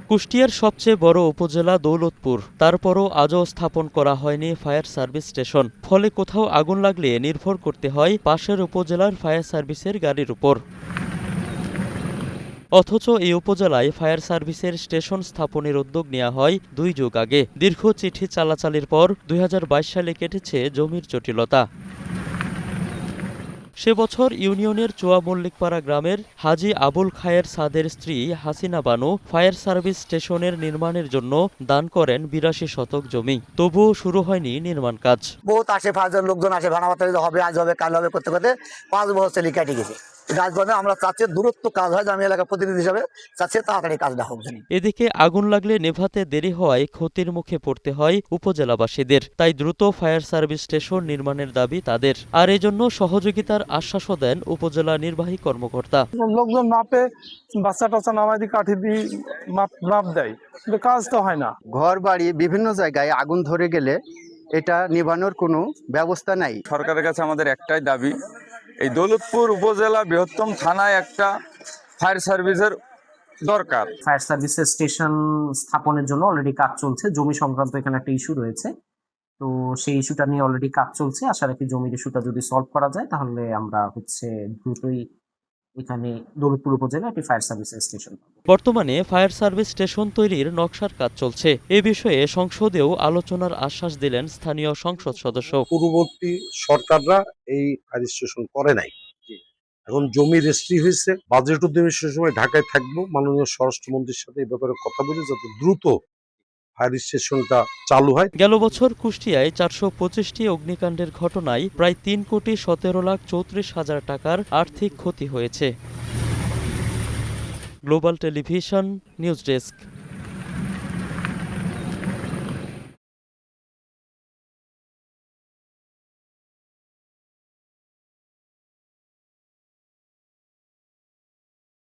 কুষ্টিয়ার সবচেয়ে বড় উপজেলা দৌলতপুর, তারপরও আজও স্থাপন করা হয়নি ফায়ার সার্ভিস স্টেশন। ফলে কোথাও আগুন লাগলে নির্ভর করতে হয় পাশের উপজেলার ফায়ার সার্ভিসের গাড়ির উপর। অথচ এই উপজেলায় ফায়ার সার্ভিসের স্টেশন স্থাপনের উদ্যোগ নেওয়া হয় 2 যুগ আগে। দীর্ঘ চিঠি চালাচালির পর 2022 সালে কেটেছে জমির জটিলতা। সে বছর ইউনিয়নের চোয়া মল্লিকপাড়া গ্রামের হাজী আবুল খায়ের সাদের স্ত্রী হাসিনা বানু ফায়ার সার্ভিস স্টেশনের নির্মাণের জন্য দান করেন 82 শতক জমি। তবুও শুরু হয়নি নির্মাণ কাজ। বহুত আসে, 5 জন লোকজন আসে, ভাড়া হবে, আজ হবে, কাল হবে করতে করতে 5 বছর চলে কেটে গেছে। কাজকর্মে আমরা চাচ্ছি দূরত্ব কাজ হয়, আমি এলাকার প্রতিনিধি হিসাবে চাচ্ছি তাড়াতাড়ি কাজটা হোক। এদিকে আগুন লাগলে নেভাতে দেরি হওয়ায় ক্ষতির মুখে পড়তে হয় উপজেলাবাসীদের। তাই দ্রুত ফায়ার সার্ভিস স্টেশন নির্মাণের দাবি তাদের। আর এজন্য সহযোগিতার আশ্বাসও দেন উপজেলা নির্বাহী কর্মকর্তা। লোকজন মাপে বাচ্চা টাচ্চা নামাই দিয়ে কাঠি দিয়ে মাপ দেয়, কিন্তু কাজ তো হয় না। ঘর বাড়ি বিভিন্ন জায়গায় আগুন ধরে গেলে এটা নিভানোর কোনো ব্যবস্থা নাই। সরকারের কাছে আমাদের একটাই দাবি, এই দৌলতপুর উপজেলা বৃহত্তম থানায় একটা ফায়ার সার্ভিসের দরকার। ফায়ার সার্ভিসের স্টেশন স্থাপনের জন্য অলরেডি কাজ চলছে। জমি সংক্রান্ত এখানে একটা ইস্যু রয়েছে, তো সেই ইস্যুটা নিয়ে অলরেডি কাজ চলছে। আশা রাখি জমির ইস্যুটা যদি সলভ করা যায় তাহলে আমরা দ্রুতই এখানে দৌলতপুর উপজেলা একটি ফায়ার সার্ভিসের স্টেশন। বর্তমানে ফায়ার সার্ভিস স্টেশন তৈরির নকশার কাজ চলছে। এ বিষয়ে সংসদেও আলোচনার আশ্বাস দিলেন স্থানীয় সংসদ সদস্য। পূর্ববর্তী সরকাররা এই ফায়ার স্টেশন করে নাই। এখন জমি রেজিস্ট্রি হয়েছে, বাজেট অধিবেশনের সময় ঢাকায় থাকবো, মাননীয় স্বরাষ্ট্রমন্ত্রীর সাথে এই ব্যাপারে কথা বলে যাতে দ্রুত ফায়ার স্টেশনটা চালু হয়। গেল বছর কুষ্টিয়ায় 425টি অগ্নিকাণ্ডের ঘটনায় প্রায় 3,17,34,000 টাকার আর্থিক ক্ষতি হয়েছে। Global television news desk.